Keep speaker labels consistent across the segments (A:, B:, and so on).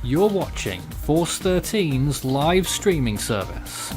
A: You're watching Force 13's live streaming service.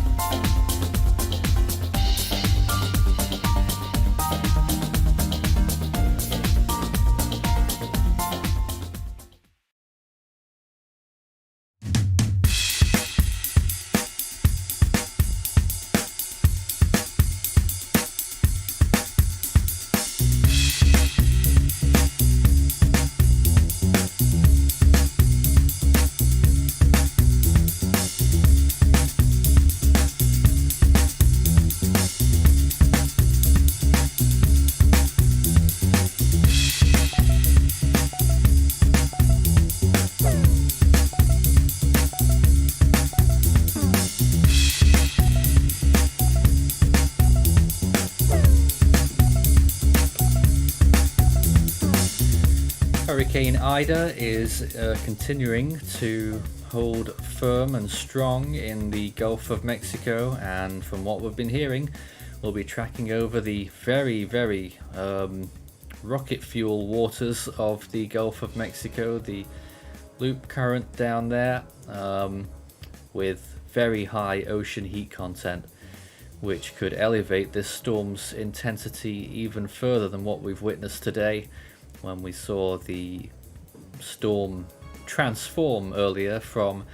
A: Hurricane Ida is continuing to hold firm and strong in the Gulf of Mexico, and from what we've been hearing, we'll be tracking over the very rocket fuel waters of the Gulf of Mexico, the loop current down there, with very high ocean heat content, which could elevate this storm's intensity even further than what we've witnessed today, when we saw the storm transform earlier from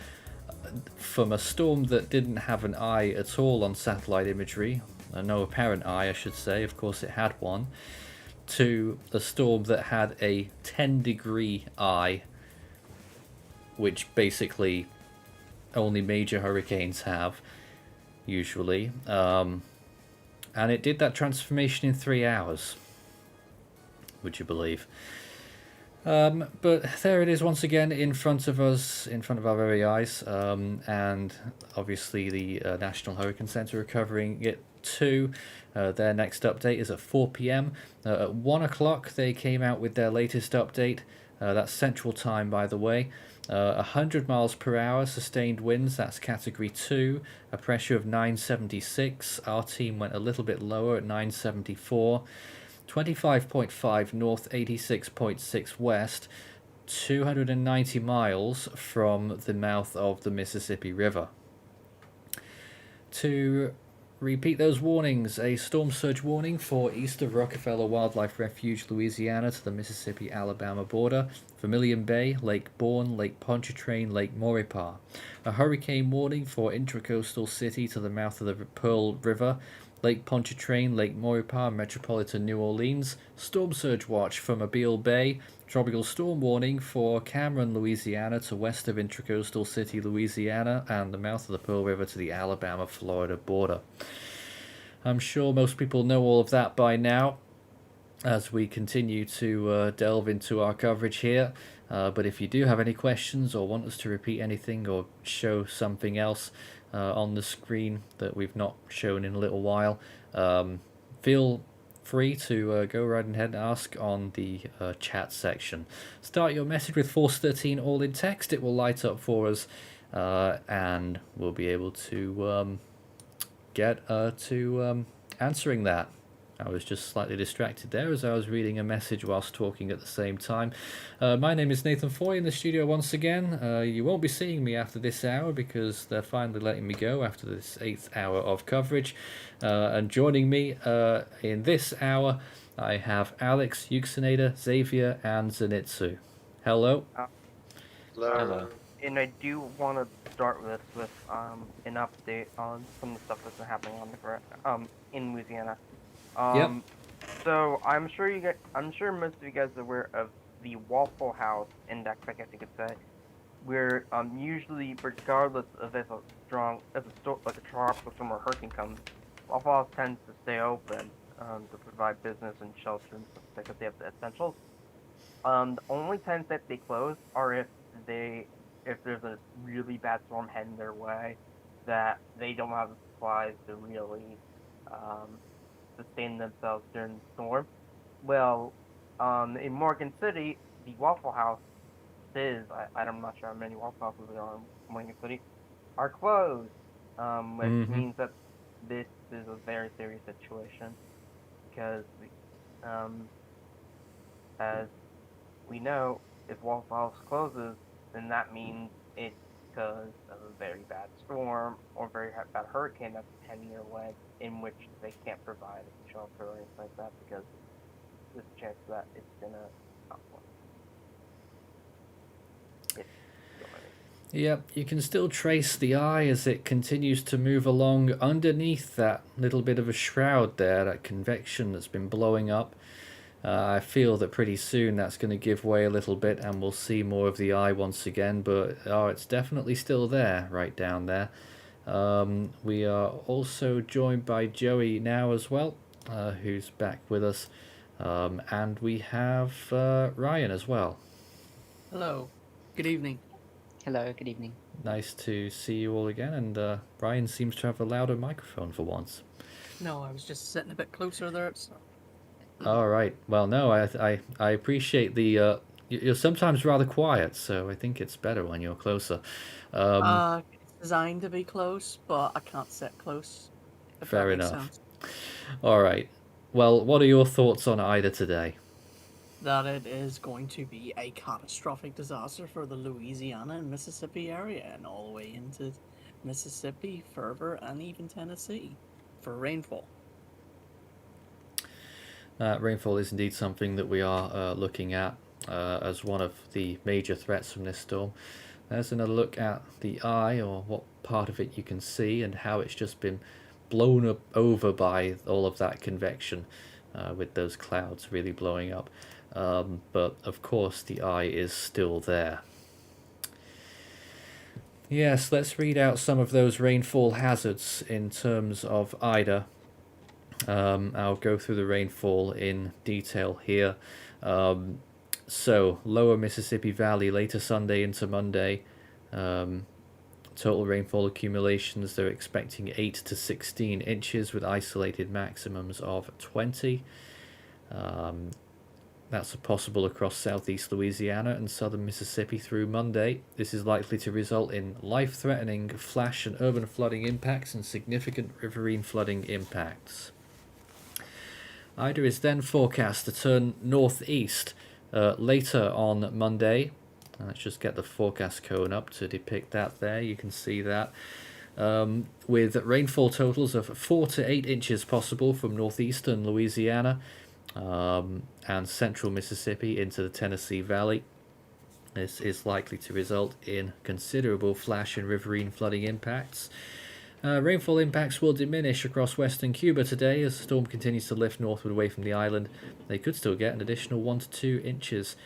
A: a storm that didn't have an eye at all on satellite imagery, no apparent eye I should say, of course it had one, to a storm that had a 10-degree eye, which basically only major hurricanes have usually, and it did that transformation in 3 hours. Would you believe? But there it is once again in front of us, in front of our very eyes, and obviously the National Hurricane Center are covering it too. Their next update is at 4 p.m. At 1 o'clock they came out with their latest update. That's Central Time, by the way. 100 miles per hour sustained winds, that's category 2, a pressure of 976. Our team went a little bit lower at 974. 25.5 north, 86.6 west, 290 miles from the mouth of the Mississippi River. To repeat those warnings, a storm surge warning for east of Rockefeller Wildlife Refuge, Louisiana, to the Mississippi-Alabama border, Vermilion Bay, Lake Bourne, Lake Pontchartrain, Lake Maurepas. A hurricane warning for Intracoastal City to the mouth of the Pearl River, Lake Pontchartrain, Lake Maurepas, Metropolitan New Orleans. Storm surge watch for Mobile Bay. Tropical storm warning for Cameron, Louisiana, to west of Intracoastal City, Louisiana, and the mouth of the Pearl River to the Alabama-Florida border. I'm sure most people know all of that by now as we continue to delve into our coverage here. But if you do have any questions or want us to repeat anything or show something else on the screen that we've not shown in a little while, feel free to go right ahead and ask on the chat section. Start your message with Force 13 all in text. It will light up for us, and we'll be able to get to answering that. I was just slightly distracted there as I was reading a message whilst talking at the same time. My name is Nathan Foy in the studio once again. You won't be seeing me after this hour because they're finally letting me go after this 8th hour of coverage. And joining me in this hour, I have Alex, Yuxinator, Xavier, and Zenitsu. Hello.
B: Hello. And I do want to start with an update on some of the stuff that's been happening on the in Louisiana.
A: Yep.
B: So I'm sure most of you guys are aware of the Waffle House index, I guess you could say, where usually, regardless of if a tropical storm or hurricane comes, Waffle House tends to stay open to provide business and shelter and stuff because they have the essentials. The only times that they close are if there's a really bad storm heading their way that they don't have the supplies to really sustain themselves during the storm. Well, in Morgan City, the Waffle House I'm not sure how many Waffle Houses there are in Morgan City, are closed, which means that this is a very serious situation because, as we know, if Waffle House closes, then that means it's because of a very bad storm or very bad hurricane that's 10 year lag in which they can't provide a shelter or anything like that because there's a chance that it's gonna not work.
A: Yep, you can still trace the eye as it continues to move along underneath that little bit of a shroud there, that convection that's been blowing up. I feel that pretty soon that's going to give way a little bit and we'll see more of the eye once again, but it's definitely still there, right down there. We are also joined by Joey now as well, who's back with us, and we have Ryan as well.
C: Hello, good evening.
D: Hello, good evening.
A: Nice to see you all again, and Ryan seems to have a louder microphone for once.
C: No, I was just sitting a bit closer there. So.
A: All right. Well, no, I appreciate the. You're sometimes rather quiet, so I think it's better when you're closer.
C: It's designed to be close, but I can't sit close.
A: Fair enough. All right. Well, what are your thoughts on Ida today?
C: That it is going to be a catastrophic disaster for the Louisiana and Mississippi area and all the way into Mississippi, further, and even Tennessee for rainfall.
A: Rainfall is indeed something that we are looking at as one of the major threats from this storm. There's another look at the eye, or what part of it you can see, and how it's just been blown up over by all of that convection with those clouds really blowing up. But of course the eye is still there. Yes, let's read out some of those rainfall hazards in terms of Ida. I'll go through the rainfall in detail here. So, lower Mississippi Valley later Sunday into Monday. Total rainfall accumulations, they're expecting 8 to 16 inches with isolated maximums of 20. That's possible across southeast Louisiana and southern Mississippi through Monday. This is likely to result in life-threatening flash and urban flooding impacts and significant riverine flooding impacts. Ida is then forecast to turn northeast later on Monday. Let's just get the forecast cone up to depict that there. You can see that. With rainfall totals of 4 to 8 inches possible from northeastern Louisiana and central Mississippi into the Tennessee Valley. This is likely to result in considerable flash and riverine flooding impacts. Rainfall impacts will diminish across western Cuba today as the storm continues to lift northward away from the island. They could still get an additional 1 to 2 inches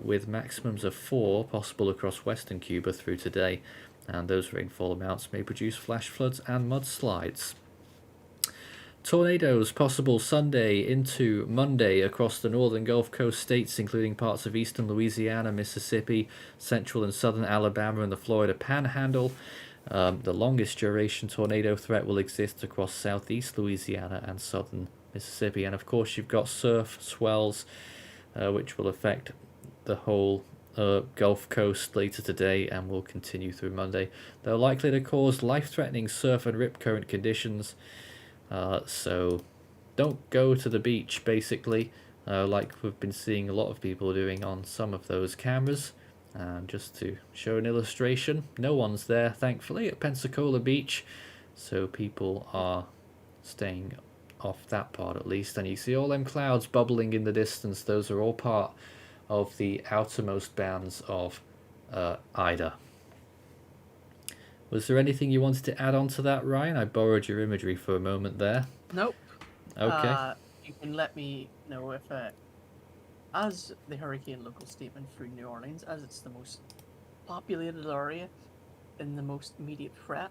A: with maximums of 4 possible across western Cuba through today, and those rainfall amounts may produce flash floods and mudslides. Tornadoes possible Sunday into Monday across the northern Gulf Coast states, including parts of eastern Louisiana, Mississippi, central and southern Alabama, and the Florida Panhandle. The longest duration tornado threat will exist across southeast Louisiana and southern Mississippi. And of course you've got surf swells, which will affect the whole Gulf Coast later today and will continue through Monday. They're likely to cause life-threatening surf and rip current conditions. So don't go to the beach, basically, like we've been seeing a lot of people doing on some of those cameras. And just to show an illustration, no one's there, thankfully, at Pensacola Beach, so people are staying off that part at least. And you see all them clouds bubbling in the distance. Those are all part of the outermost bounds of Ida. Was there anything you wanted to add on to that, Ryan? I borrowed your imagery for a moment there.
C: Nope.
A: Okay.
C: You can let me know if as the hurricane local statement through New Orleans, as it's the most populated area and the most immediate threat,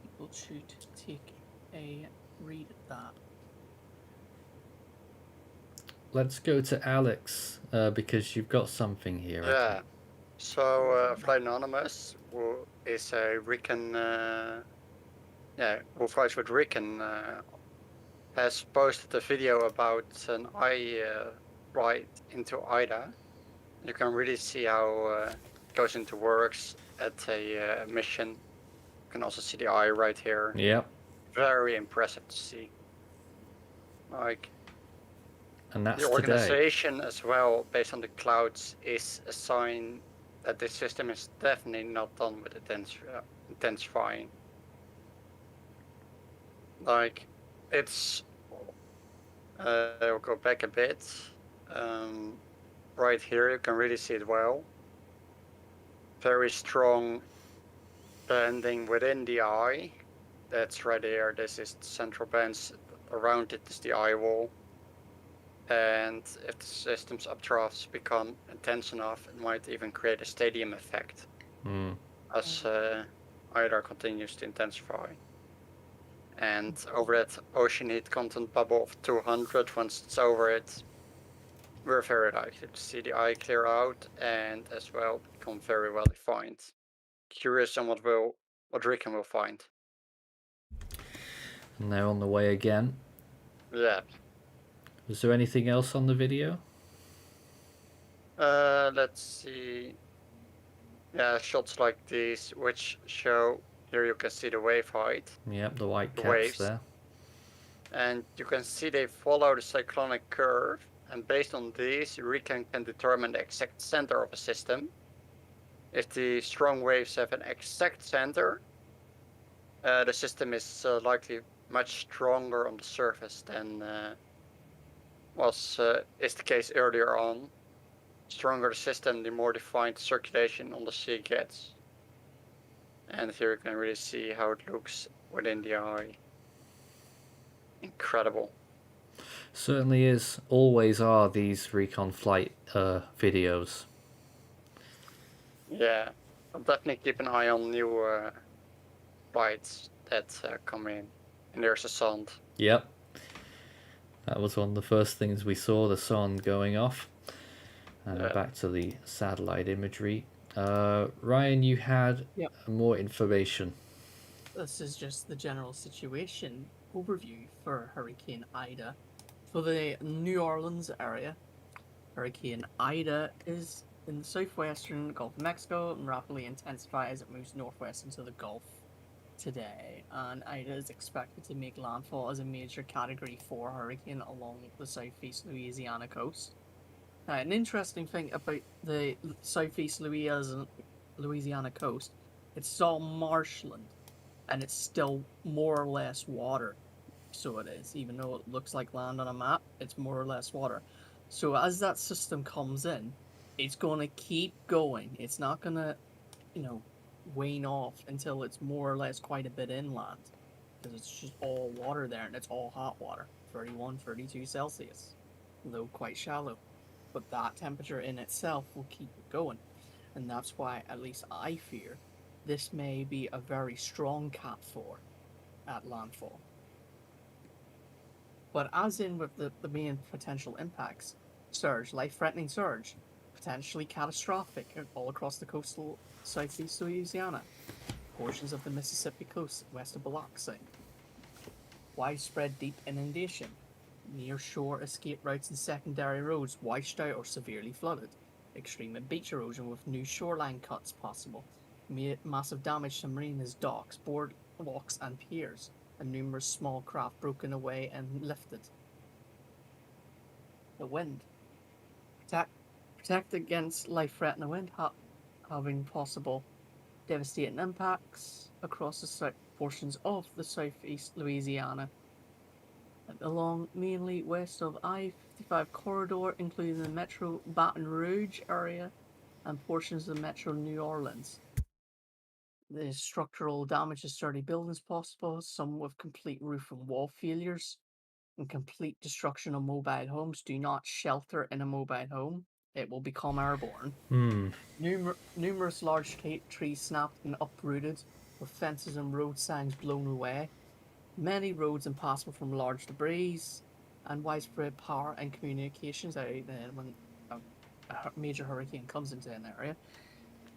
C: people should take a read at that.
A: Let's go to Alex, because you've got something here.
E: Yeah. So, Flight Anonymous is a recon, who flies with recon, has posted a video about an eye ride into Ida. You can really see how it goes into works at a mission. You can also see the eye right here.
A: Yep.
E: Very impressive to see. Like,
A: and that's
E: the
A: organization
E: as well, based on the clouds, is that this system is definitely not done with intensifying. Like, it's... I'll go back a bit. Right here, you can really see it well. Very strong bending within the eye. That's right here. This is the central bends. Around it is the eye wall. And if the system's updrafts become intense enough, it might even create a stadium effect as IDAR continues to intensify. And over that ocean heat content bubble of 200, once it's over it, we're very likely to see the eye clear out and as well become very well defined. Curious on what recon will find.
A: And they're on the way again.
E: Yeah.
A: Was there anything else on the video?
E: Let's see. Yeah, shots like these, which show here you can see the wave height.
A: Yep, the white
E: The
A: caps
E: waves.
A: there.
E: And you can see they follow the cyclonic curve. And based on these, recon can determine the exact center of a system. If the strong waves have an exact center, the system is likely much stronger on the surface than is the case earlier on. Stronger the system, the more defined circulation on the sea gets. And here you can really see how it looks within the eye. Incredible.
A: Certainly is. Always are these recon flight videos.
E: Yeah, I'll definitely keep an eye on new flights that come in. And there's a sound.
A: Yep. That was one of the first things we saw, the sound going off. Back to the satellite imagery. Ryan, you had more information.
C: This is just the general situation overview for Hurricane Ida. For the New Orleans area, Hurricane Ida is in the southwestern Gulf of Mexico and rapidly intensifies as it moves northwest into the Gulf today. And Ida is expected to make landfall as a major Category 4 hurricane along the southeast Louisiana coast. An interesting thing about the southeast Louisiana coast, it's all marshland, and it's still more or less water. So it is, even though it looks like land on a map, it's more or less water. So as that system comes in, it's going to keep going. It's not going to, wane off until it's more or less quite a bit inland, because it's just all water there, and it's all hot water, 31, 32 Celsius, though quite shallow. But that temperature in itself will keep it going. And that's why, at least I fear, this may be a very strong Cat 4 at landfall. But as in with the main potential impacts, surge, life-threatening surge, potentially catastrophic all across the coastal southeast Louisiana, portions of the Mississippi coast west of Biloxi, widespread deep inundation, near-shore escape routes and secondary roads washed out or severely flooded, extreme beach erosion with new shoreline cuts possible, massive damage to marinas, docks, boardwalks and piers, and numerous small craft broken away and lifted. The wind. Protect against life-threatening wind having possible devastating impacts across the portions of the southeast Louisiana along mainly west of I-55 corridor, including the Metro Baton Rouge area and portions of the Metro New Orleans. There's structural damage to sturdy buildings possible, some with complete roof and wall failures, and complete destruction of mobile homes. Do not shelter in a mobile home. It will become airborne. Numerous large trees snapped and uprooted, with fences and road signs blown away. Many roads impassable from large debris, and widespread power and communications when a major hurricane comes into an area.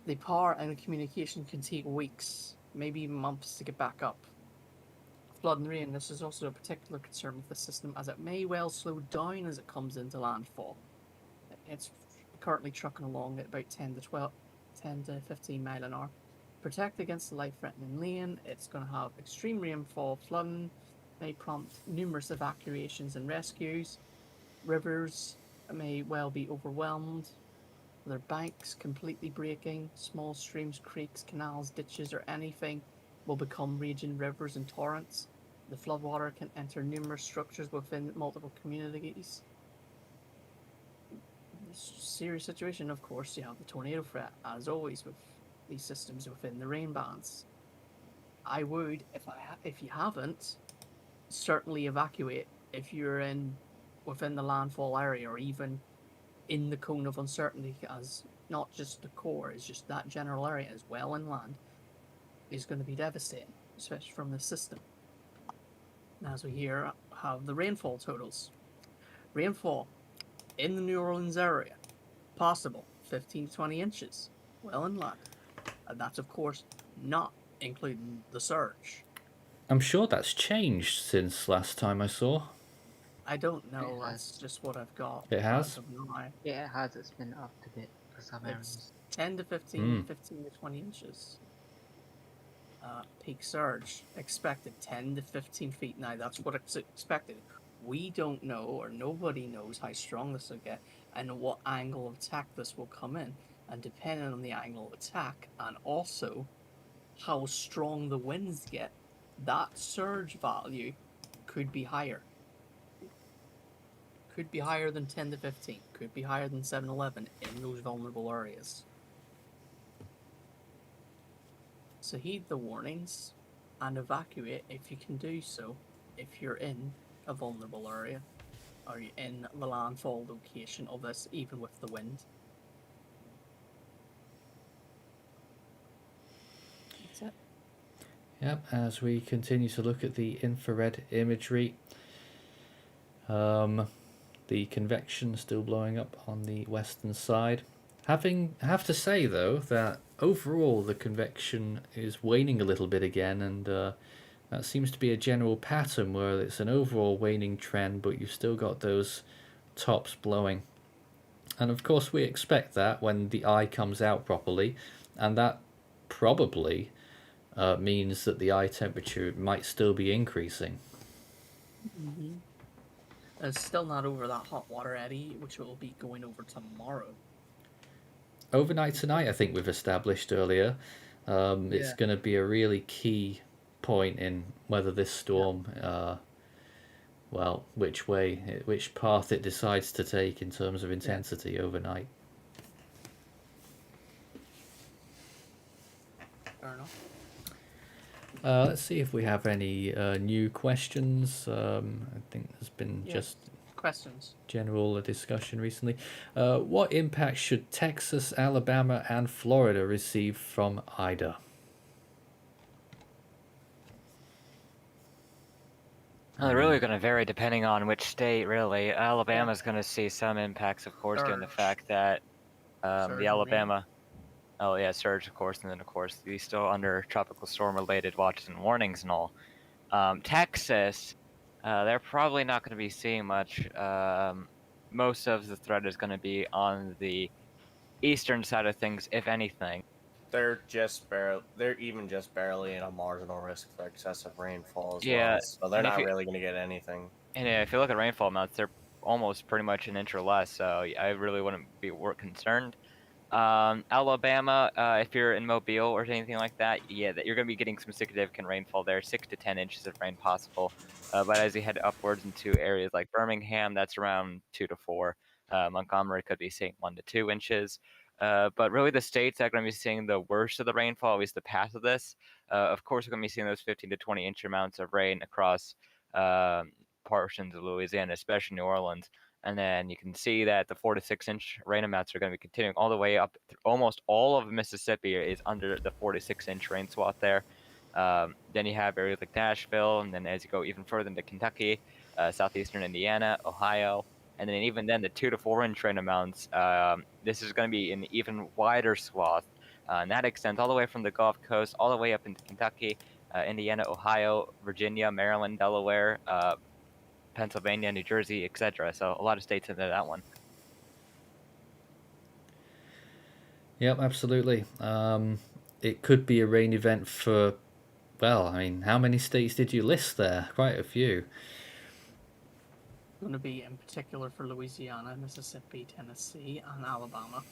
C: The power and communication can take weeks, maybe even months to get back up. Flood and rain, this is also a particular concern with the system, as it may well slow down as it comes into landfall. It's currently trucking along at about 10 to 15 mile an hour. Protect against the life-threatening rain. It's going to have extreme rainfall, flooding, may prompt numerous evacuations and rescues. Rivers may well be overwhelmed their banks completely breaking, small streams, creeks, canals, ditches, or anything will become raging rivers and torrents. The floodwater can enter numerous structures within multiple communities. It's a serious situation, of course. You have the tornado threat, as always, with these systems within the rain bands. I would, if you haven't, certainly evacuate if you're within the landfall area, or even in the cone of uncertainty, as not just the core, it's just that general area as well inland is going to be devastating, especially from the system. As we here have the rainfall totals. Rainfall in the New Orleans area, possible 15 to 20 inches, well inland. And that's, of course, not including the surge.
A: I'm sure that's changed since last time I saw.
C: I don't know,
D: It
C: that's
D: has.
C: just what I've got.
A: It has?
C: as of now.
D: Yeah, it has. It's been up a bit for some areas.
C: It's 10 to 15, 15 to 20 inches. Peak surge expected 10 to 15 feet. Now, that's what it's expected. We don't know, or nobody knows, how strong this will get and what angle of attack this will come in. And depending on the angle of attack, and also how strong the winds get, that surge value could be higher. Could be higher than 10 to 15. Could be higher than 7-11 in those vulnerable areas. So heed the warnings and evacuate if you can do so, if you're in a vulnerable area, or you're in the landfall location of this, even with the wind. That's it.
A: Yep, as we continue to look at the infrared imagery, the convection still blowing up on the western side. Have to say though that overall the convection is waning a little bit again, and that seems to be a general pattern where it's an overall waning trend, but you've still got those tops blowing. And of course we expect that when the eye comes out properly, and that probably means that the eye temperature might still be increasing.
C: Mm-hmm. It's still not over that hot water eddy, which will be going over tomorrow.
A: Overnight tonight, I think we've established earlier, it's going to be a really key point in whether this storm, which path it decides to take in terms of intensity overnight.
C: Fair enough.
A: Let's see if we have any new questions. I think there's been just
C: questions.
A: General discussion recently. What impact should Texas, Alabama, and Florida receive from Ida?
F: Well, they're really going to vary depending on which state, really. Alabama's going to see some impacts, of course, given the fact that the Alabama... Oh, yeah, surge, of course, and then, of course, he's still under tropical storm-related watches and warnings and all. Texas, they're probably not going to be seeing much. Most of the threat is going to be on the eastern side of things, if anything.
G: They're even just barely in a marginal risk for excessive rainfall as
F: Yeah,
G: well, so they're not really going to get anything.
F: And if you look at rainfall amounts, they're almost pretty much an inch or less, so I really wouldn't be concerned. Alabama, if you're in Mobile or anything like that, yeah, you're going to be getting some significant rainfall there, 6 to 10 inches of rain possible. But as you head upwards into areas like Birmingham, that's around 2 to 4. Montgomery could be seeing 1 to 2 inches. But really the states that are going to be seeing the worst of the rainfall, at least the path of this, of course we're going to be seeing those 15 to 20 inch amounts of rain across portions of Louisiana, especially New Orleans. And then you can see that the 4 to 6 inch rain amounts are going to be continuing all the way up. Almost all of Mississippi is under the 4 to 6 inch rain swath there. Then you have areas like Nashville, and then as you go even further into Kentucky, southeastern Indiana, Ohio, and then even then the 2 to 4 inch rain amounts. This is going to be an even wider swath, and that extends all the way from the Gulf Coast all the way up into Kentucky, Indiana, Ohio, Virginia, Maryland, Delaware, Pennsylvania, New Jersey, etc. So a lot of states into that one.
A: Yep, absolutely. It could be a rain event for, well, I mean, how many states did you list there? Quite a few.
C: Going to be in particular for Louisiana, Mississippi, Tennessee, and Alabama.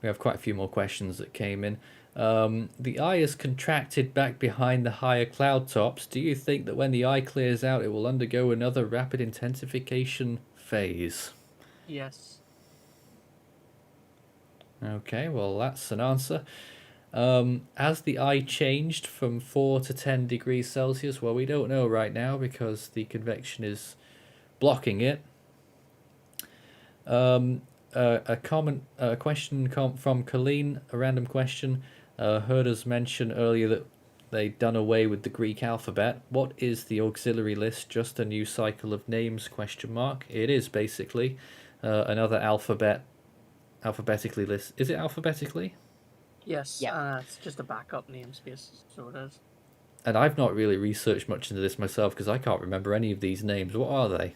A: We have quite a few more questions that came in. The eye is contracted back behind the higher cloud tops. Do you think that when the eye clears out, it will undergo another rapid intensification phase?
C: Yes.
A: Okay, well, that's an answer. Has the eye changed from 4 to 10 degrees Celsius? Well, we don't know right now because the convection is blocking it. A question from Colleen, a random question. Heard us mention earlier that they'd done away with the Greek alphabet. What is the auxiliary list? Just a new cycle of names? Question mark. It is basically another alphabetically list. Is it alphabetically?
C: Yes.
F: Yeah.
C: It's just a backup namespace, so it is.
A: And I've not really researched much into this myself because I can't remember any of these names. What are they?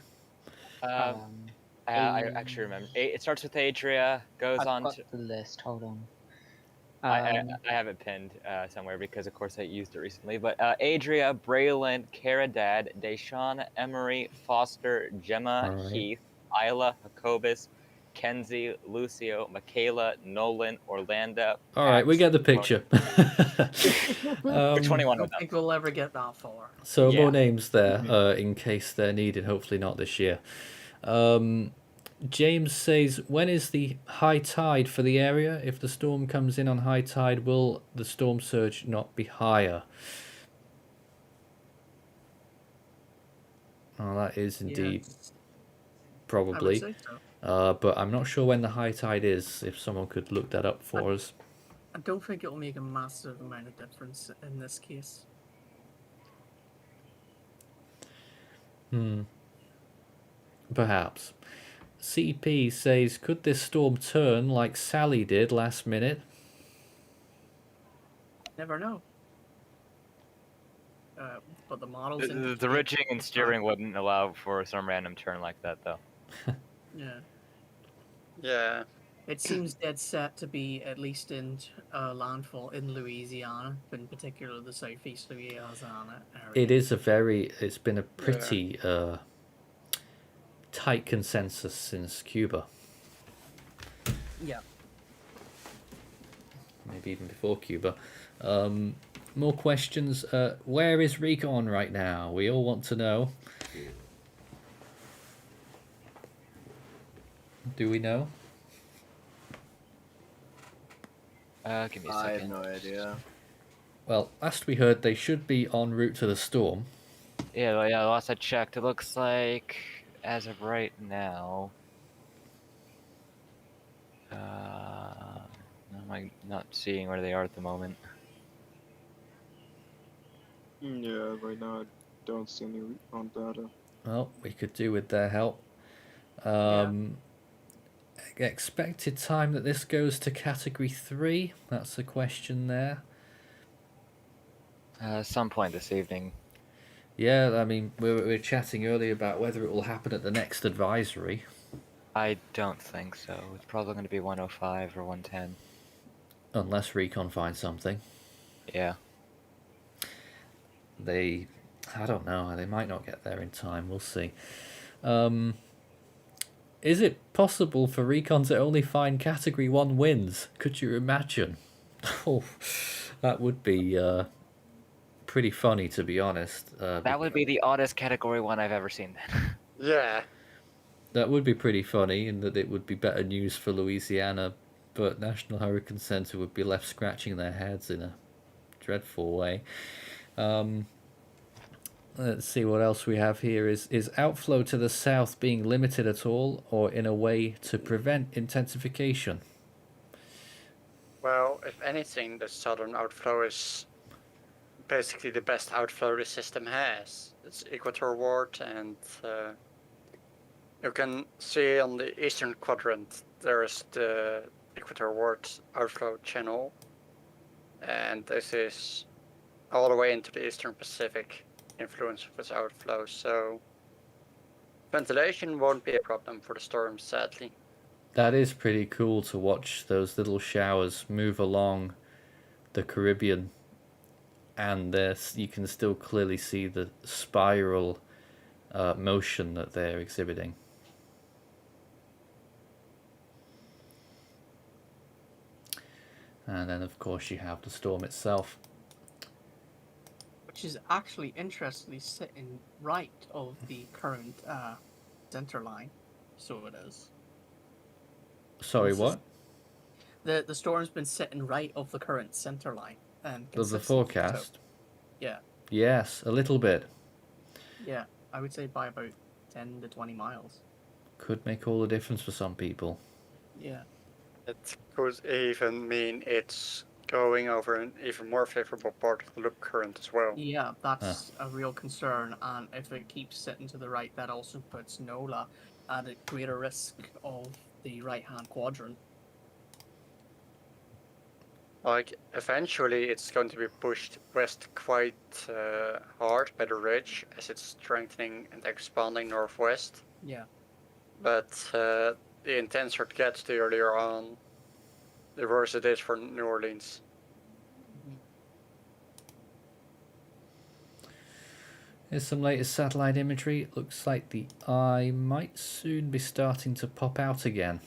F: I actually remember. It starts with Adria, goes
D: I've
F: on
D: got
F: to.
D: the list. Hold on.
F: I have it pinned somewhere because, of course, I used it recently. But Adria, Braylon, Caradad, Deshawn, Emery, Foster, Gemma,
A: All right.
F: Heath, Isla, Jacobus, Kenzie, Lucio, Michaela, Nolan, Orlando.
A: All right, we get the picture.
F: We're 21
C: I
F: of
C: don't
F: them.
C: think we'll ever get that far.
A: So
F: Yeah.
A: more names there in case they're needed. Hopefully not this year. James says, when is the high tide for the area? If the storm comes in on high tide, will the storm surge not be higher? Oh, that is indeed
C: Yes, I would
A: probably.
C: say so.
A: But I'm not sure when the high tide is. If someone could look that up for us.
C: I don't think it'll make a massive amount of difference in this case.
A: Perhaps. CP says, could this storm turn like Sally did last minute?
C: Never know. But the models.
F: The ridging and steering wouldn't allow for some random turn like that, though.
C: Yeah.
E: Yeah.
C: It seems dead set to be at least in landfall in Louisiana, in particular the southeast Louisiana area.
A: It's been a pretty tight consensus since Cuba.
C: Yeah.
A: Maybe even before Cuba. More questions. Where is Recon right now? We all want to know. Do we know?
F: Give me a
G: I have
F: second.
G: no idea.
A: Well, last we heard, they should be en route to the storm.
F: Yeah, last I checked, it looks like, as of right now, I'm not seeing where they are at the moment.
H: Yeah, right now I don't see any recon data.
A: Well, we could do with their help. Expected time that this goes to Category 3? That's the question there.
F: Some point this evening.
A: Yeah, I mean, we were chatting earlier about whether it will happen at the next advisory.
F: I don't think so. It's probably going to be 105 or 110.
A: Unless Recon finds something.
F: Yeah.
A: I don't know, they might not get there in time, we'll see. Is it possible for Recon to only find Category 1 wins? Could you imagine? Oh, that would be pretty funny, to be honest.
F: That would be the oddest Category 1 I've ever seen then.
E: Yeah.
A: That would be pretty funny, in that it would be better news for Louisiana, but National Hurricane Center would be left scratching their heads in a dreadful way. Let's see what else we have here. Is outflow to the south being limited at all, or in a way to prevent intensification?
E: Well, if anything, the southern outflow is basically the best outflow the system has. It's equatorward, and you can see on the eastern quadrant there is the equatorward outflow channel, and this is all the way into the eastern Pacific influence of its outflow, so ventilation won't be a problem for the storm, sadly.
A: That is pretty cool to watch those little showers move along the Caribbean, and you can still clearly see the spiral motion that they're exhibiting. And then, of course, you have the storm itself.
C: Which is actually interestingly sitting right of the current center line. So it is.
A: Sorry,
C: This is-
A: what?
C: The storm's been sitting right of the current center line.
A: The
C: consistently,
A: forecast?
C: So, yeah.
A: Yes, a little bit.
C: Yeah, I would say by about 10 to 20 miles.
A: Could make all the difference for some people.
C: Yeah.
E: It could even mean it's going over an even more favorable part of the loop current as well.
C: Yeah, that's a real concern, and if it keeps sitting to the right, that also puts NOLA at a greater risk of the right-hand quadrant.
E: Like, eventually it's going to be pushed west quite hard by the ridge as it's strengthening and expanding northwest.
C: Yeah.
E: But the intenser it gets the earlier on, the worse it is for New Orleans.
A: Here's some latest satellite imagery. It looks like the eye might soon be starting to pop out again.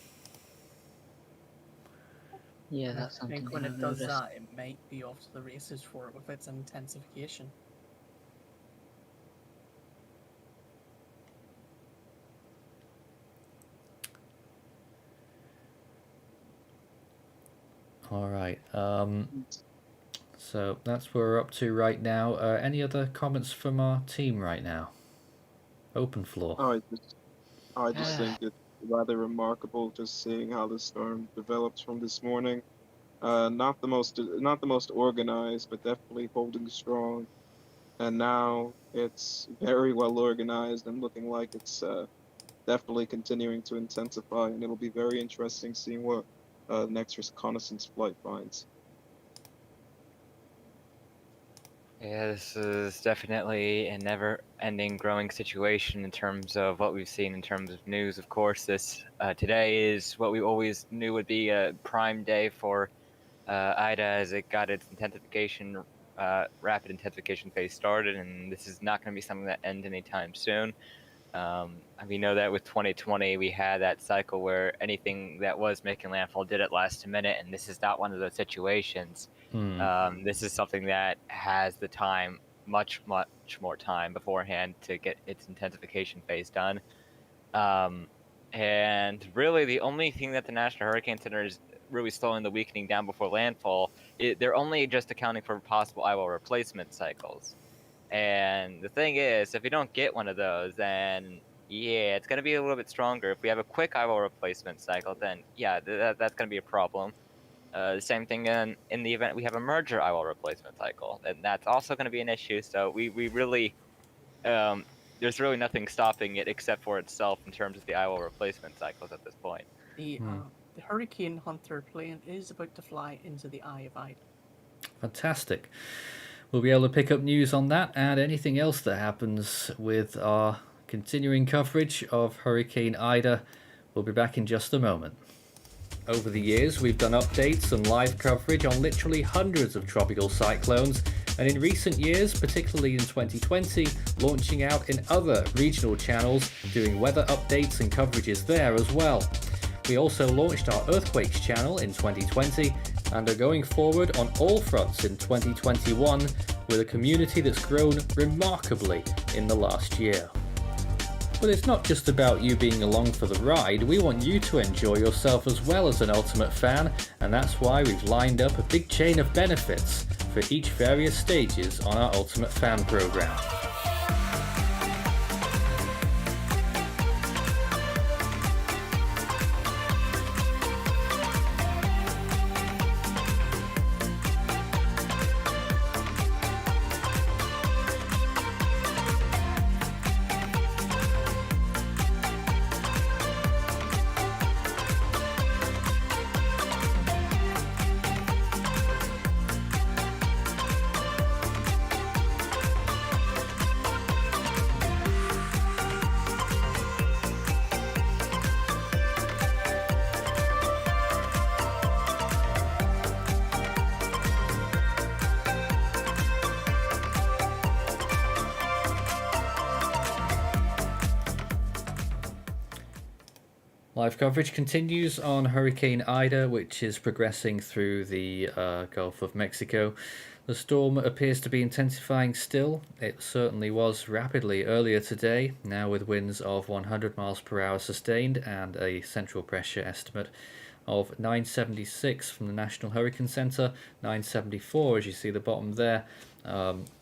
D: Yeah, that's
C: I
D: something
C: think when
D: I've
C: it does
D: noticed.
C: that, it might be off to the races for it with its intensification.
A: All right. So that's where we're up to right now. Any other comments from our team right now? Open floor.
H: I just think it's rather remarkable just seeing how the storm develops from this morning. Not the most organized, but definitely holding strong. And now it's very well organized and looking like it's definitely continuing to intensify. And it'll be very interesting seeing what next reconnaissance flight finds.
F: Yeah, this is definitely a never-ending growing situation in terms of what we've seen in terms of news. Of course, this today is what we always knew would be a prime day for Ida as it got its intensification, rapid intensification phase started, and this is not going to be something that ends anytime soon. We know that with 2020, we had that cycle where anything that was making landfall did it last minute, and this is not one of those situations. This is something that has the time, much more time beforehand to get its intensification phase done. And really, the only thing that the National Hurricane Center is really slowing the weakening down before landfall, they're only just accounting for possible eyewall replacement cycles. And the thing is, if you don't get one of those, then yeah, it's going to be a little bit stronger. If we have a quick eyewall replacement cycle, then yeah, that's going to be a problem. The same thing in the event we have a merger eyewall replacement cycle, and that's also going to be an issue. So we really, there's really nothing stopping it except for itself in terms of the eyewall replacement cycles at this point.
C: The Hurricane Hunter plane is about to fly into the Eye of Ida.
A: Fantastic. We'll be able to pick up news on that and anything else that happens with our continuing coverage of Hurricane Ida. We'll be back in just a moment. Over the years, we've done updates and live coverage on literally hundreds of tropical cyclones, and in recent years, particularly in 2020, launching out in other regional channels, doing weather updates and coverages there as well. We also launched our Earthquakes channel in 2020 and are going forward on all fronts in 2021 with a community that's grown remarkably in the last year. But it's not just about you being along for the ride, we want you to enjoy yourself as well as an Ultimate fan, and that's why we've lined up a big chain of benefits for each various stages on our Ultimate Fan program. Live coverage continues on Hurricane Ida, which is progressing through the Gulf of Mexico. The storm appears to be intensifying still. It certainly was rapidly earlier today, now with winds of 100 miles per hour sustained and a central pressure estimate of 976 from the National Hurricane Center, 974 as you see the bottom there,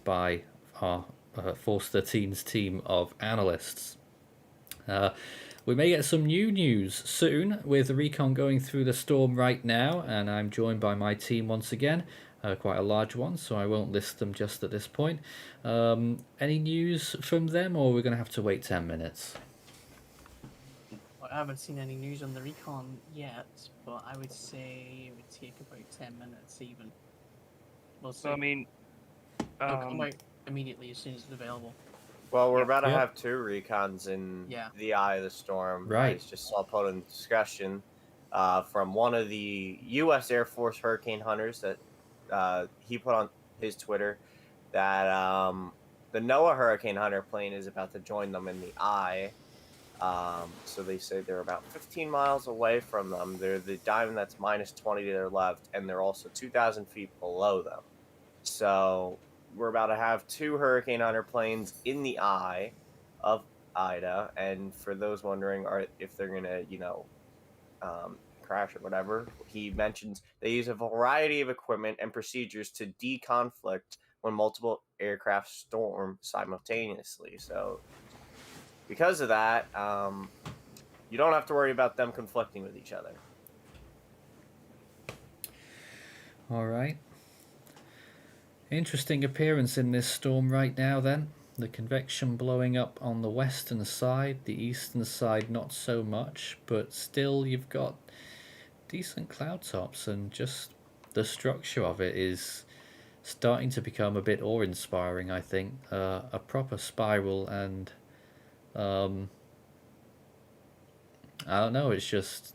A: by our Force 13's team of analysts. We may get some new news soon with the recon going through the storm right now, and I'm joined by my team once again, quite a large one, so I won't list them just at this point. Any news from them, or we're going to have to wait 10 minutes?
C: Well, I haven't seen any news on the recon yet, but I would say it would take about 10 minutes even. We'll see.
B: So I mean,
C: It'll come out immediately as soon as it's available.
G: Well, we're
B: Yep.
G: about to
A: Yep.
G: have 2 recons in
C: Yeah.
G: the eye of the storm.
A: Right.
G: I just saw put in discussion from one of the U.S. Air Force hurricane hunters that he put on his Twitter that the NOAA hurricane hunter plane is about to join them in the eye. So they say they're about 15 miles away from them. They're the diamond that's minus 20 to their left, and they're also 2,000 feet below them. So we're about to have 2 hurricane hunter planes in the eye of Ida, and for those wondering if they're gonna, crash or whatever, he mentions they use a variety of equipment and procedures to deconflict when multiple aircraft storm simultaneously. So because of that, you don't have to worry about them conflicting with each other.
A: All right. Interesting appearance in this storm right now then. The convection blowing up on the western side, the eastern side not so much, but still you've got decent cloud tops, and just the structure of it is starting to become a bit awe-inspiring, I think. A proper spiral, and I don't know, it's just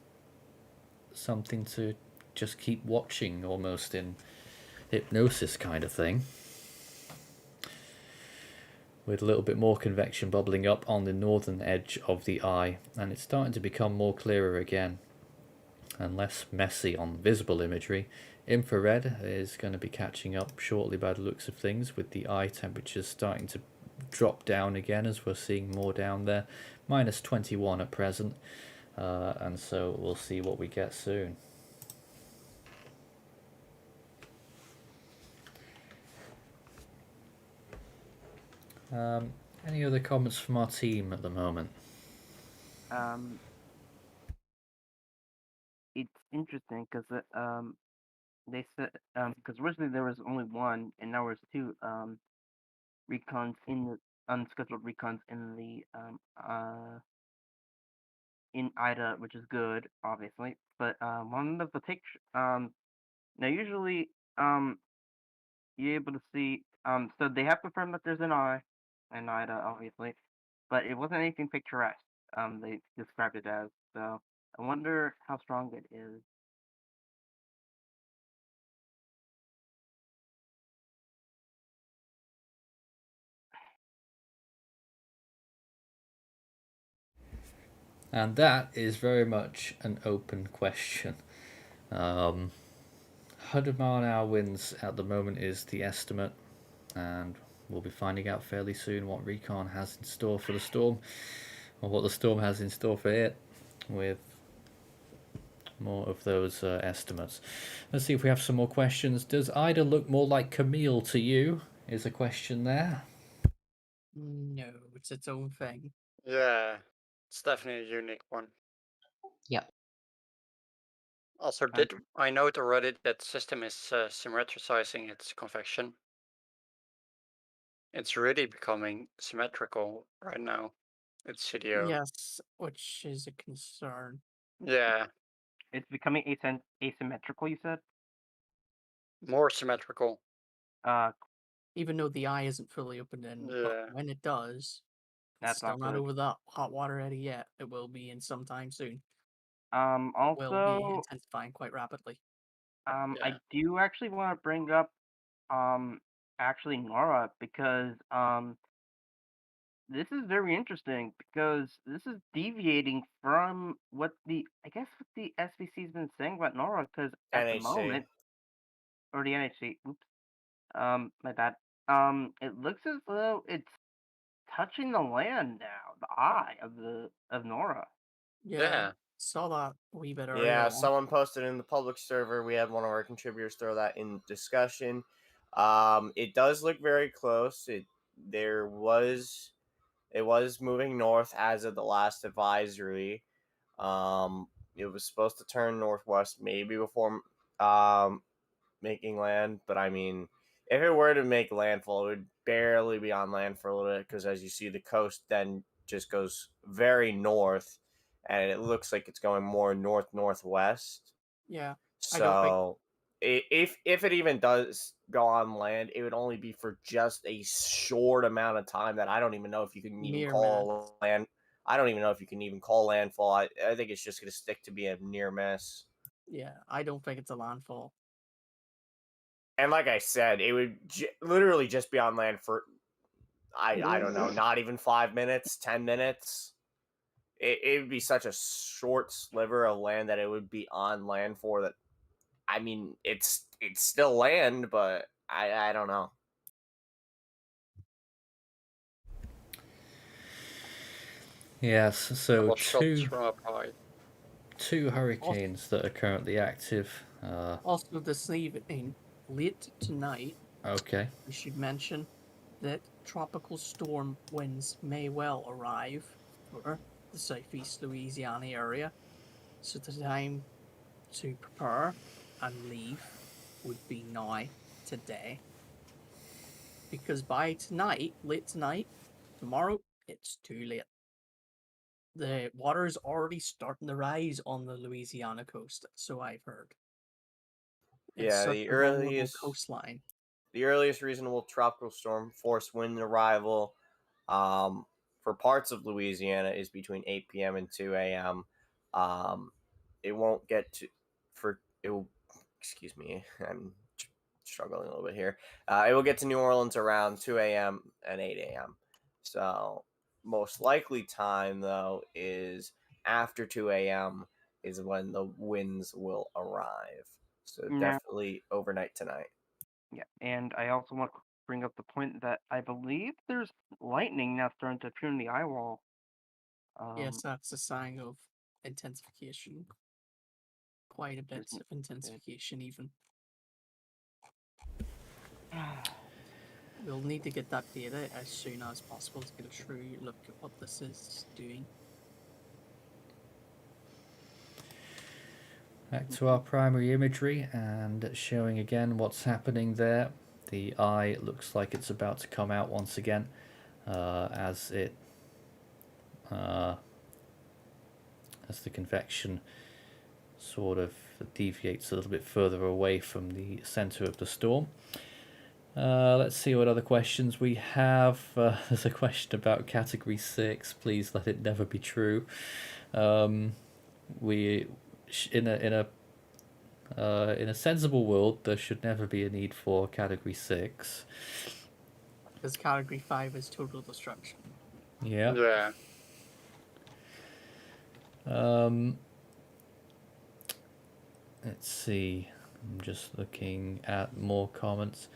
A: something to just keep watching, almost in hypnosis kind of thing, with a little bit more convection bubbling up on the northern edge of the eye, and it's starting to become more clearer again and less messy on visible imagery. Infrared is going to be catching up shortly by the looks of things, with the eye temperatures starting to drop down again as we're seeing more down there. Minus 21 at present, and so we'll see what we get soon. Any other comments from our team at the moment?
B: It's interesting because they said because originally there was only one, and now there's 2 recons in the unscheduled recons in the in Ida, which is good, obviously. But one of the picture now usually you're able to see so they have confirmed that there's an eye in Ida, obviously, but it wasn't anything picturesque. They described it as, so I wonder how strong it is.
A: And that is very much an open question. 100-mile-an-hour winds at the moment is the estimate, and we'll be finding out fairly soon what recon has in store for the storm, or what the storm has in store for it, with more of those estimates. Let's see if we have some more questions. Does Ida look more like Camille to you? Is a question there.
C: No, it's its own thing.
E: Yeah, it's definitely a unique one.
D: Yep.
E: Also, did I note already that the system is symmetricizing its convection? It's really becoming symmetrical right now. It's CDO.
C: Yes, which is a concern.
E: Yeah,
B: It's becoming asymmetrical, you said?
E: more symmetrical.
C: Even though the eye isn't fully opened in,
E: Yeah.
C: but when it does, it's
B: That's
C: still
B: not
C: not
B: good.
C: over the hot water eddy yet. It will be in some time soon. It will be
B: Also,
C: intensifying quite rapidly.
E: Yeah.
B: I do actually want to bring up actually Nora, because this is very interesting because this is deviating from what the SVC's been saying about Nora. Because at the
G: NHC.
B: moment, or the NHC, oops, my bad. It looks as though it's touching the land now, the eye of Nora.
C: Yeah, saw that a wee bit earlier
G: Yeah,
C: on.
G: someone posted in the public server. We had one of our contributors throw that in discussion. It does look very close. It was moving north as of the last advisory. It was supposed to turn northwest maybe before making land, but I mean, if it were to make landfall, it would barely be on land for a little bit because, as you see, the coast then just goes very north, and it looks like it's going more north northwest.
C: Yeah, I don't think
G: So, if it even does go on land, it would only be for just a short amount of time that I don't even know if you can even
C: Mere
G: call land. I don't even know if you can even call landfall. I think it's just going to stick to be a near miss.
C: yeah, I don't think it's a landfall.
G: And like I said, it would literally just be on land for I don't know, not even 5 minutes, 10 minutes. It would be such a short sliver of land that it would be on land for. That I mean, it's still land, but I don't know.
A: Yes, so
E: Couple shots from up high.
A: two hurricanes that are currently active.
C: Also, this evening, late tonight,
A: Okay.
C: we should mention that tropical storm winds may well arrive for the southeast Louisiana area. So the time to prepare and leave would be now, today. Because by tonight, late tonight, tomorrow, it's too late. The water's already starting to rise on the Louisiana coast, so I've heard. It's
G: Yeah,
C: such a vulnerable coastline.
G: The earliest reasonable tropical storm force wind arrival for parts of Louisiana is between 8 p.m. and 2 a.m. It won't get to for it will. Excuse me, I'm struggling a little bit here. It will get to New Orleans around 2 a.m. and 8 a.m. So most likely time though is after 2 a.m. is when the winds will arrive. So
B: Now,
G: definitely overnight tonight.
B: yeah, and I also want to bring up the point that I believe there's lightning now starting to appear in the eye wall.
C: Yes, that's a sign of intensification. Quite a bit of intensification, even. We'll need to get that data as soon as possible to get a true look at what this is doing.
A: Back to our primary imagery and showing again what's happening there. The eye looks like it's about to come out once again as the convection sort of deviates a little bit further away from the center of the storm. Let's see what other questions we have. There's a question about Category 6. Please let it never be true. We in a sensible world, there should never be a need for Category 6.
C: Because Category 5 is total destruction.
A: Yeah.
E: Yeah.
A: Let's see. I'm just looking at more comments.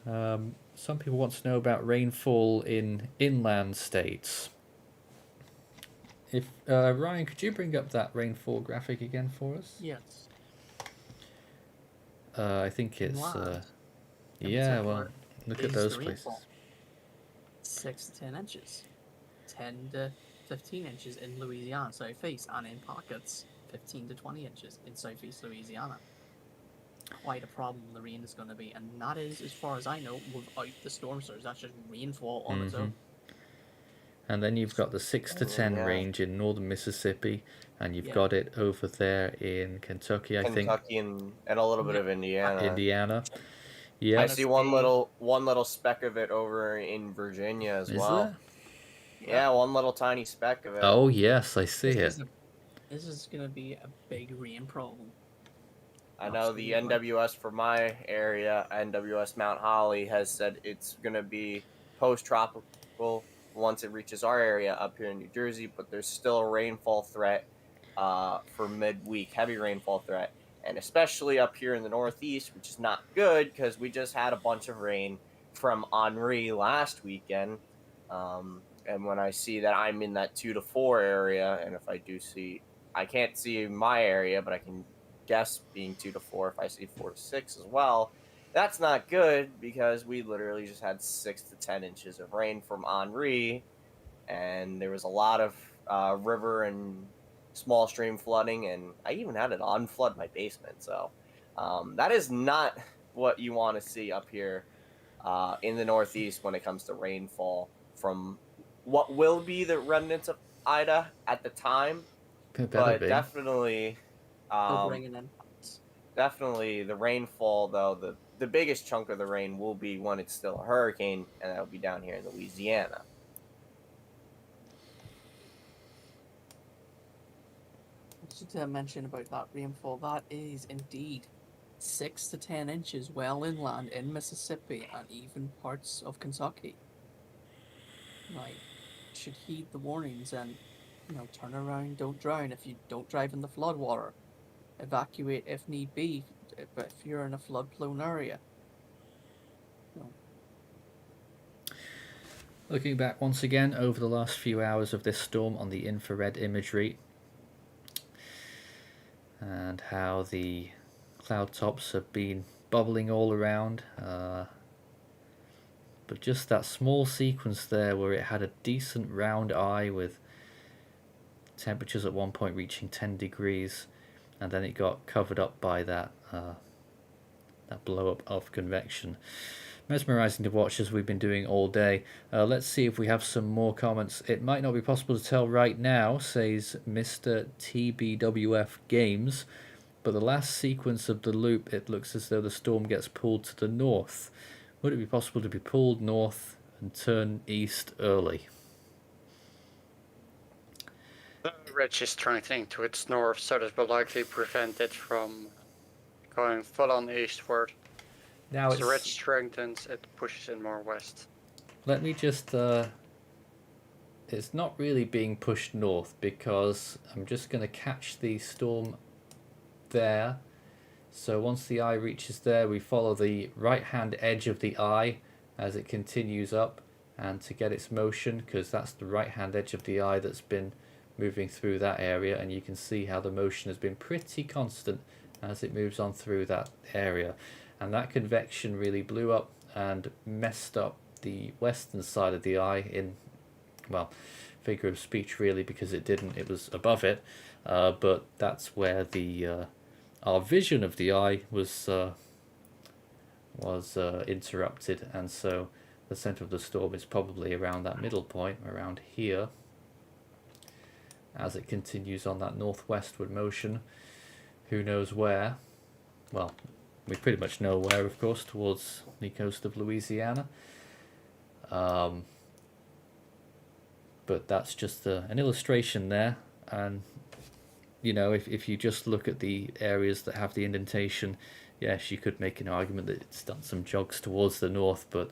A: Some people want to know about rainfall in inland states. If Ryan, could you bring up that rainfall graphic again for us?
C: Yes.
A: I think it's
C: Inland,
A: yeah. Well, look at
C: is
A: those
C: the
A: places.
C: rainfall. 6 to 10 inches. 10 to 15 inches in Louisiana southeast, and in pockets 15 to 20 inches in southeast Louisiana. Quite a problem the rain is going to be, and that is, as far as I know, without the storm surge. That's just rainfall on its own.
A: And then you've got the 6 to 10 range in northern Mississippi, and you've got it over there in Kentucky, I think.
G: Kentucky and a little bit of Indiana.
A: Indiana. Yeah.
G: I see one little speck of it over in Virginia as well.
A: There?
G: Yeah, one little tiny speck of it.
A: Oh yes, I see it.
C: This is going to be a big rain problem.
G: I know the NWS for my area, NWS Mount Holly, has said it's going to be post-tropical once it reaches our area up here in New Jersey, but there's still a rainfall threat for midweek, heavy rainfall threat, and especially up here in the Northeast, which is not good because we just had a bunch of rain from Henri last weekend. And when I see that I'm in that 2 to 4 area, and if I do see, I can't see my area, but I can guess being 2 to 4 if I see 4 to 6 as well. That's not good because we literally just had 6 to 10 inches of rain from Henri, and there was a lot of river and small stream flooding, and I even had it unflood my basement. So that is not what you want to see up here in the Northeast when it comes to rainfall from what will be the remnants of Ida at the time,
A: It better
G: but
A: be.
G: definitely,
C: They'll bring it in.
G: definitely the rainfall though the biggest chunk of the rain will be when it's still a hurricane, and that'll be down here in Louisiana.
C: Just to mention about that rainfall, that is indeed 6 to 10 inches well inland in Mississippi and even parts of Kentucky. Like, should heed the warnings and, turn around, don't drown. If you don't drive in the floodwater, evacuate if need be, but if you're in a flood-prone area.
A: Looking back once again over the last few hours of this storm on the infrared imagery, and how the cloud tops have been bubbling all around, but just that small sequence there where it had a decent round eye with temperatures at one point reaching 10 degrees, and then it got covered up by that blow up of convection. Mesmerizing to watch, as we've been doing all day. Let's see if we have some more comments. It might not be possible to tell right now, says Mr. TBWF Games, but the last sequence of the loop, it looks as though the storm gets pulled to the north. Would it be possible to be pulled north and turn east early?
E: The ridge is strengthening to its north, so that will likely prevent it from going full on eastward.
A: Now
E: As the ridge strengthens, it pushes in more west.
A: Let me just... it's not really being pushed north, because I'm just going to catch the storm there. So once the eye reaches there, we follow the right hand edge of the eye as it continues up, and to get its motion, because that's the right hand edge of the eye that's been moving through that area, and you can see how the motion has been pretty constant as it moves on through that area. And that convection really blew up and messed up the western side of the eye in, well, figure of speech really, because it didn't, it was above it, but that's where the our vision of the eye was interrupted, and so the center of the storm is probably around that middle point, around here, as it continues on that northwestward motion. Who knows where? Well, we pretty much know where, of course, towards the coast of Louisiana. But that's just an illustration there, and if you just look at the areas that have the indentation, yes, you could make an argument that it's done some jogs towards the north, but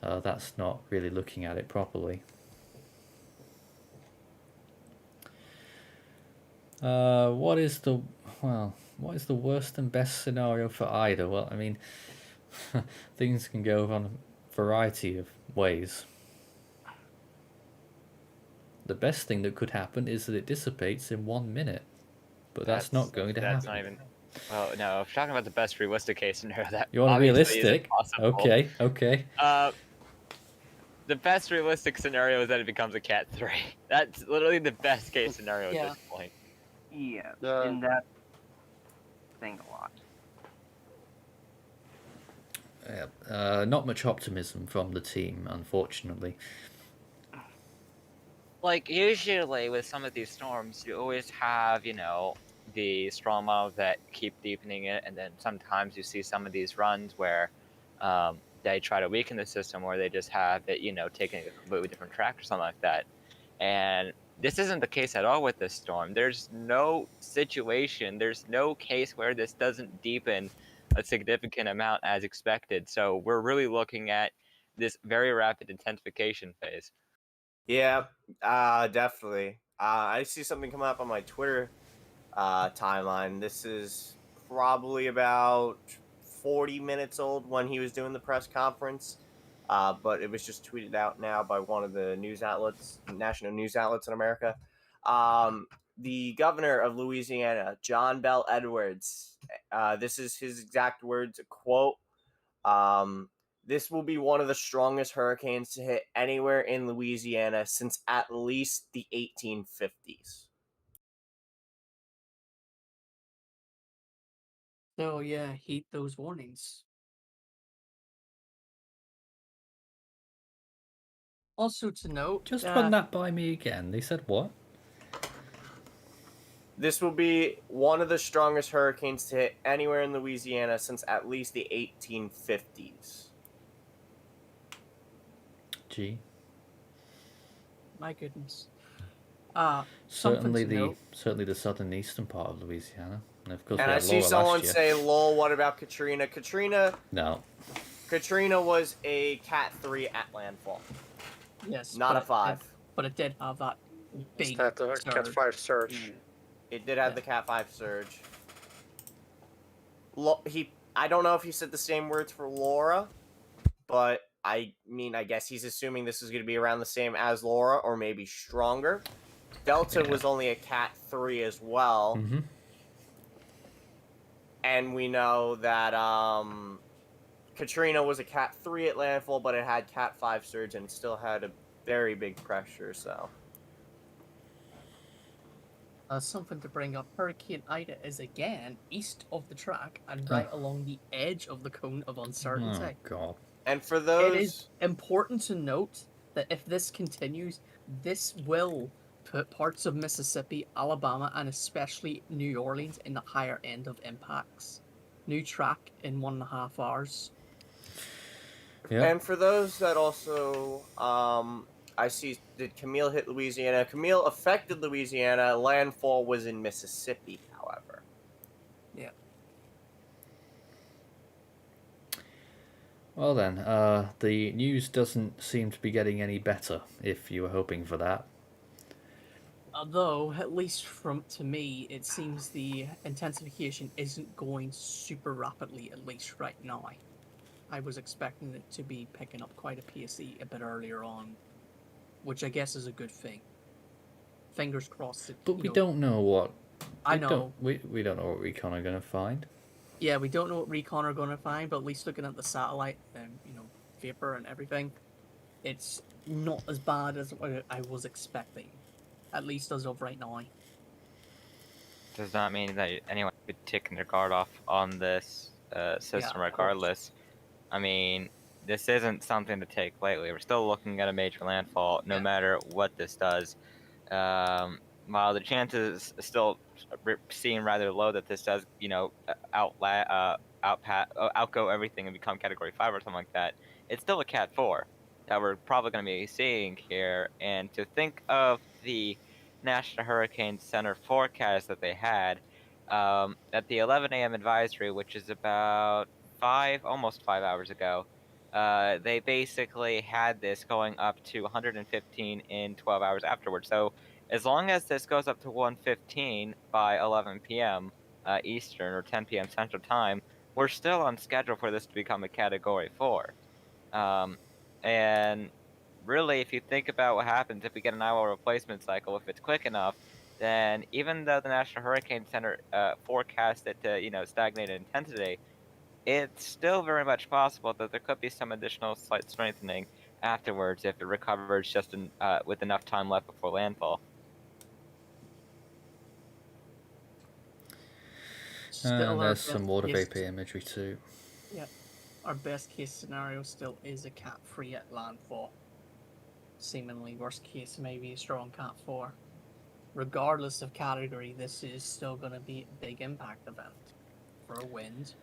A: that's not really looking at it properly. What is the worst and best scenario for Ida? Well, I mean, things can go on a variety of ways. The best thing that could happen is that it dissipates in 1 minute, but that's not going to happen.
F: That's not even. Well, no. If you're talking about the best realistic case scenario, that
A: you want
F: obviously
A: realistic?
F: isn't possible.
A: Okay.
F: The best realistic scenario is that it becomes a Cat 3. That's literally the best case scenario
C: Yeah.
F: at this point.
B: Yeah,
E: Yeah.
B: and that thing a lot.
A: Not much optimism from the team, unfortunately.
F: Like, usually with some of these storms, you always have, the stroma that keep deepening it, and then sometimes you see some of these runs where they try to weaken the system, or they just have it, taking a completely different track or something like that. And this isn't the case at all with this storm. There's no situation, there's no case where this doesn't deepen a significant amount as expected. So we're really looking at this very rapid intensification phase.
G: Yeah, definitely. I see something come up on my Twitter timeline. This is probably about 40 minutes old when he was doing the press conference, but it was just tweeted out now by one of the news outlets, national news outlets in America. The governor of Louisiana, John Bell Edwards, this is his exact words, a quote. This will be one of the strongest hurricanes to hit anywhere in Louisiana since at least the 1850s.
C: So yeah, heed those warnings. Also to note,
A: Just run that by me again. They said what?
G: This will be one of the strongest hurricanes to hit anywhere in Louisiana since at least the 1850s.
A: Gee.
C: My goodness.
A: Certainly
C: note.
A: certainly the southern eastern part of Louisiana. And of course
G: And
A: we
G: I
A: had
G: see
A: Laura
G: someone
A: last year.
G: say, lol, what about Katrina?
A: No.
G: Katrina was a Cat 3 at landfall.
C: Yes.
G: Not a 5.
C: But it did have that big
E: Is that the Cat 5 surge?
G: It did have the Cat 5 surge. I don't know if he said the same words for Laura, but I mean, I guess he's assuming this is going to be around the same as Laura, or maybe stronger. Delta was only a Cat 3 as well.
A: Mm-hmm.
G: And we know that Katrina was a Cat 3 at landfall, but it had Cat 5 surge and still had a very big pressure, so...
C: Something to bring up, Hurricane Ida is again east of the track and right along the edge of the cone of uncertainty.
A: Oh, God.
G: And for those...
C: It is important to note that if this continues, this will put parts of Mississippi, Alabama, and especially New Orleans in the higher end of impacts. New track in 1.5 hours.
A: Yeah.
G: And for those that also... I see, did Camille hit Louisiana? Camille affected Louisiana. Landfall was in Mississippi, however.
C: Yeah.
A: Well then, the news doesn't seem to be getting any better, if you were hoping for that.
C: Although, at least to me, it seems the intensification isn't going super rapidly, at least right now. I was expecting it to be picking up quite a PSE a bit earlier on, which I guess is a good thing. Fingers crossed.
A: But we don't know what...
C: I know.
A: We don't know what recon are going to find.
C: Yeah, we don't know what recon are going to find, but at least looking at the satellite and, vapor and everything, it's not as bad as I was expecting. At least as of right now.
F: Does not mean that anyone could take their guard off on this system regardless. I mean, this isn't something to take lightly. We're still looking at a major landfall no matter what this does. While the chances still seem rather low that this does, outgo everything and become Category 5 or something like that, it's still a Cat 4 that we're probably going to be seeing here. And to think of the National Hurricane Center forecast that they had, at the 11 a.m. advisory, which is about almost 5 hours ago, they basically had this going up to 115 in 12 hours afterwards. So as long as this goes up to 115 by 11 p.m. Eastern or 10 p.m. Central Time, we're still on schedule for this to become a Category 4. And really, if you think about what happens if we get an IWL replacement cycle, if it's quick enough, then even though the National Hurricane Center forecast it to, stagnate in intensity, it's still very much possible that there could be some additional slight strengthening afterwards if it recovers just with enough time left before landfall.
A: And there's some water vapor imagery too.
C: Yeah. Our best case scenario still is a Cat 3 at landfall. Seemingly worst case, maybe a strong Cat 4. Regardless of category, this is still going to be a big impact event for wind,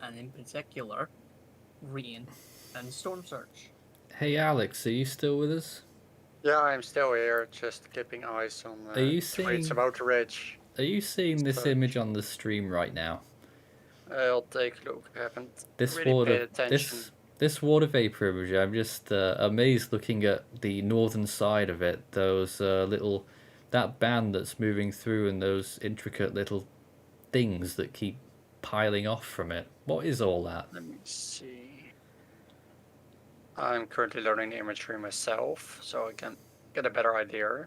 C: and in particular, rain and storm surge.
A: Hey Alex, are you still with us?
E: Yeah, I'm still here, just keeping eyes on tweets about the ridge.
A: Are you seeing this image on the stream right now?
E: I'll take a look. I haven't
A: This
E: really paid attention.
A: This water vapor imagery, I'm just amazed looking at the northern side of it. Those that band that's moving through and those intricate little things that keep piling off from it. What is all that?
E: Let me see. I'm currently learning the imagery myself, so I can get a better idea.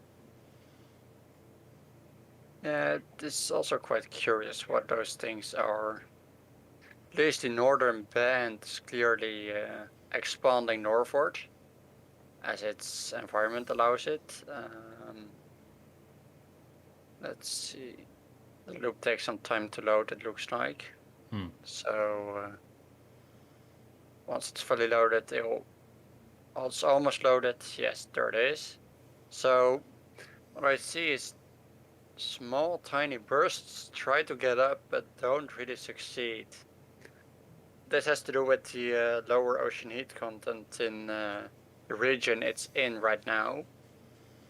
E: This is also quite curious what those things are. At least the northern band is clearly expanding northward, as its environment allows it. Let's see. The loop takes some time to load, it looks like. So once it's fully loaded, it's almost loaded. Yes, there it is. So what I see is small, tiny bursts try to get up, but don't really succeed. This has to do with the lower ocean heat content in the region it's in right now.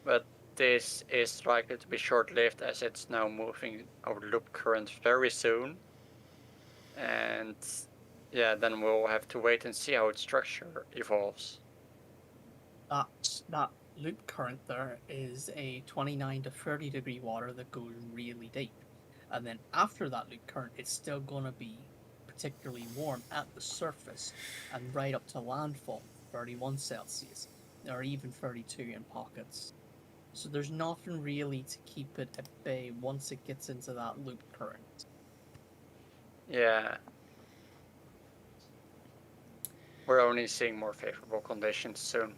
E: But this is likely to be short-lived as it's now moving over the loop current very soon. And yeah, then we'll have to wait and see how its structure evolves.
C: That loop current there is a 29 to 30 degree water that goes really deep. And then after that loop current, it's still going to be particularly warm at the surface and right up to landfall, 31 Celsius, or even 32 in pockets. So there's nothing really to keep it at bay once it gets into that loop current.
E: Yeah. We're only seeing more favorable conditions soon.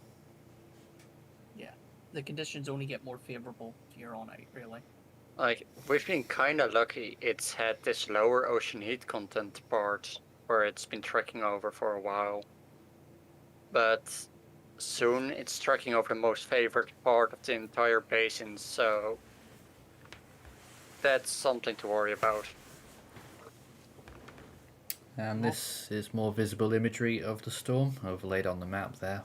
C: Yeah, the conditions only get more favorable here on out, really.
E: Like, we've been kinda lucky it's had this lower ocean heat content part where it's been trekking over for a while. But soon it's trekking over the most favored part of the entire basin, so that's something to worry about.
A: And this is more visible imagery of the storm overlaid on the map there.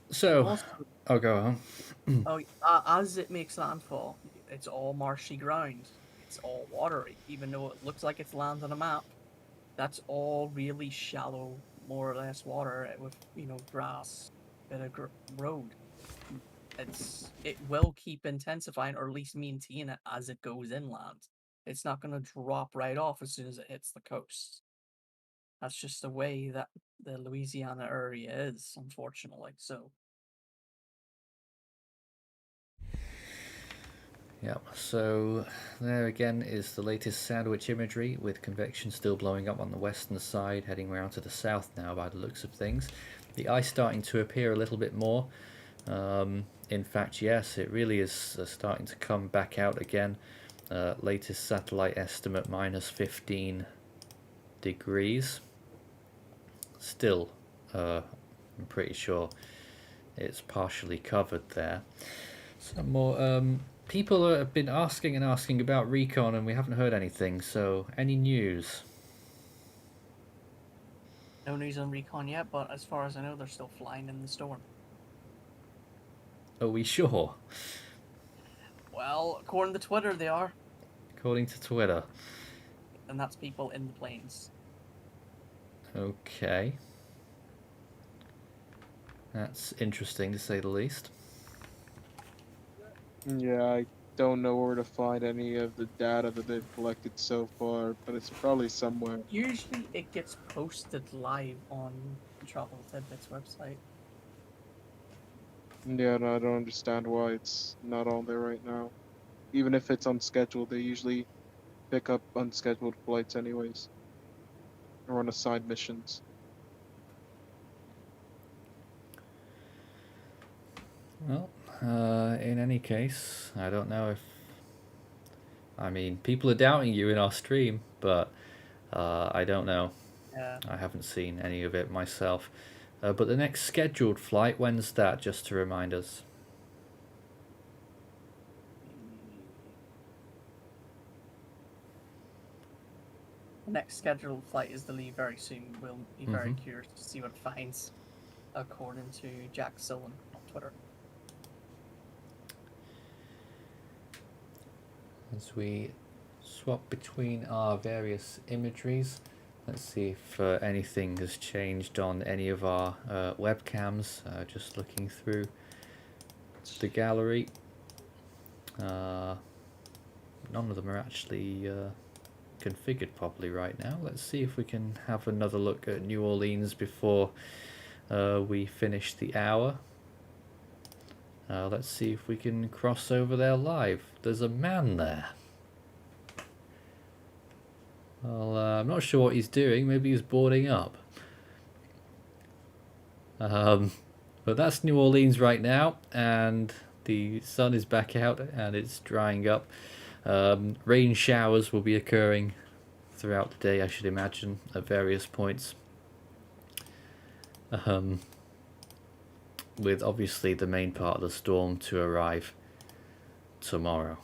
A: So,
C: Also,
A: I'll go on.
C: as it makes landfall, it's all marshy ground. It's all watery, even though it looks like it's land on a map. That's all really shallow, more or less water with grass, bit of road. It will keep intensifying, or at least maintain it as it goes inland. It's not going to drop right off as soon as it hits the coast. That's just the way that the Louisiana area is, unfortunately. So
A: Yep, so there again is the latest sandwich imagery with convection still blowing up on the western side, heading round to the south now by the looks of things. The ice starting to appear a little bit more. In fact, yes, it really is starting to come back out again. Latest satellite estimate minus 15 degrees. Still, I'm pretty sure it's partially covered there. Some more people have been asking and asking about recon, and we haven't heard anything. So, any news?
C: no news on recon yet, but as far as I know, they're still flying in the storm.
A: Are we sure?
C: Well, according to Twitter, they are.
A: According to Twitter.
C: And that's people in the planes.
A: Okay. That's interesting to say the least.
H: Yeah, I don't know where to find any of the data that they've collected so far, but it's probably somewhere.
C: Usually it gets posted live on the Tropical Tidbits website.
H: Yeah, no, I don't understand why it's not on there right now. Even if it's unscheduled, they usually pick up unscheduled flights anyways. Or on assigned missions.
A: Well, in any case, I don't know if... I mean, people are doubting you in our stream, but I don't know.
C: Yeah.
A: I haven't seen any of it myself. But the next scheduled flight, when's that, just to remind us?
C: The next scheduled flight is to leave very soon. We'll be very curious to see what it finds, according to Jack Sillen on Twitter.
A: As we swap between our various imageries, Let's see if anything has changed on any of our webcams. Just looking through the gallery. None of them are actually configured properly right now. Let's see if we can have another look at New Orleans before we finish the hour. Let's see if we can cross over there live. There's a man there. Well, I'm not sure what he's doing. Maybe he's boarding up. But that's New Orleans right now, and the sun is back out and it's drying up. Rain showers will be occurring throughout the day, I should imagine, at various points. With obviously the main part of the storm to arrive tomorrow.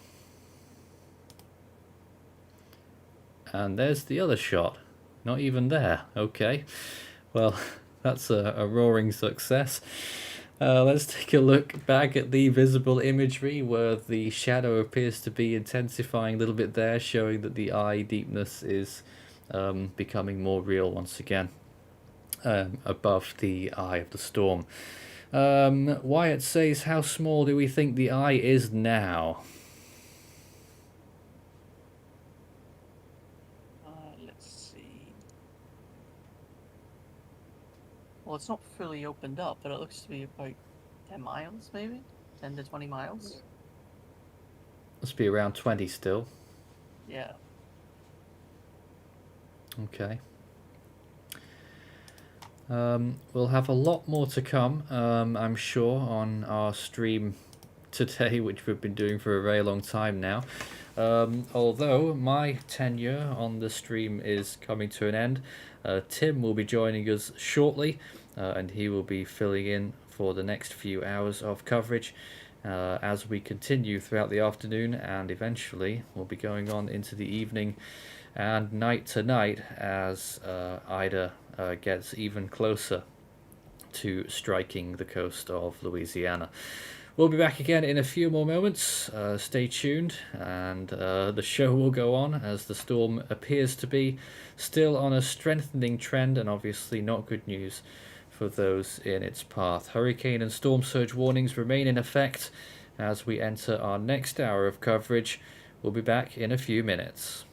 A: And there's the other shot. Not even there. Okay. Well, that's a roaring success. Let's take a look back at the visible imagery where the shadow appears to be intensifying a little bit there, showing that the eye deepness is becoming more real once again above the eye of the storm. Wyatt says, how small do we think the eye is now?
C: Let's see. Well, it's not fully opened up, but it looks to be about 10 miles, maybe? 10 to 20 miles?
A: Must be around 20 still.
C: Yeah.
A: Okay. We'll have a lot more to come, I'm sure, on our stream today, which we've been doing for a very long time now. Although my tenure on the stream is coming to an end, Tim will be joining us shortly, and he will be filling in for the next few hours of coverage as we continue throughout the afternoon, and eventually we'll be going on into the evening and night tonight as Ida gets even closer to striking the coast of Louisiana. We'll be back again in a few more moments. Stay tuned, and the show will go on as the storm appears to be still on a strengthening trend, and obviously not good news for those in its path. Hurricane and storm surge warnings remain in effect as we enter our next hour of coverage. We'll be back in a few minutes.